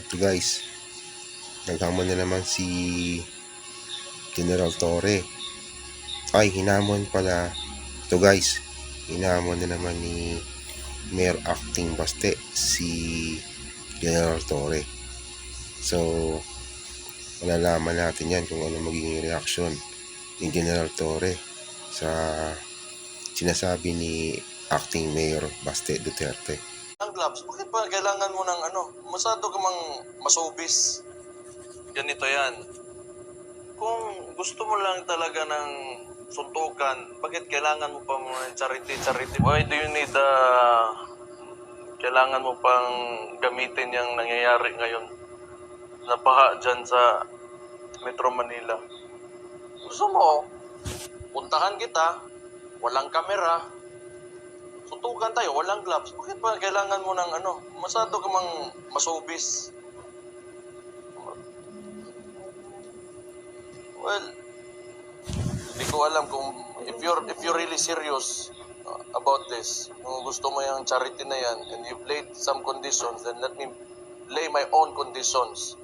Ito guys, naghamon na naman si General Torre. Ay, hinamon pala. Ito guys, hinamon na naman ni Mayor Acting Baste si General Torre. So, malalaman natin yan kung ano magiging reaksyon ni General Torre sa sinasabi ni Acting Mayor Baste Duterte. Ang gloves, bakit pa kailangan mo ng masyado ka mang masubis? Ganito yan. Kung gusto mo lang talaga ng suntukan, bakit kailangan mo pa mga charity? Why do you need kailangan mo pang gamitin yung nangyayari ngayon? Napaha dyan sa Metro Manila. Gusto mo, puntahan kita, walang kamera, suntukan tayo, walang gloves. Bakit pa kailangan mo ng masyado ka mang masubis? Well, hindi ko alam kung if you're really serious about this, kung gusto mo yung charity na yan and you've laid some conditions, then let me lay my own conditions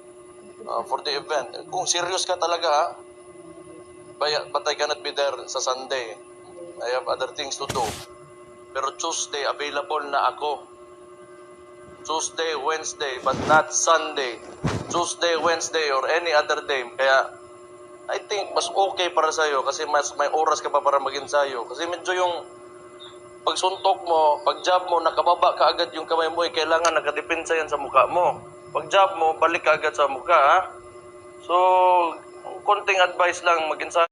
for the event. Kung serious ka talaga, but I cannot be there sa Sunday. I have other things to do. Pero Tuesday, available na ako. Tuesday, Wednesday, but not Sunday. Tuesday, Wednesday, or any other day. Kaya, I think mas okay para sa'yo kasi mas may oras ka pa para mag-ensayo. Kasi medyo yung pagsuntok mo, pag-jab mo, nakababa ka agad yung kamay mo, kailangan nakadepensa yan sa mukha mo. Pag-jab mo, balik ka agad sa mukha, ha? So, konting advice lang, mag-ensayo.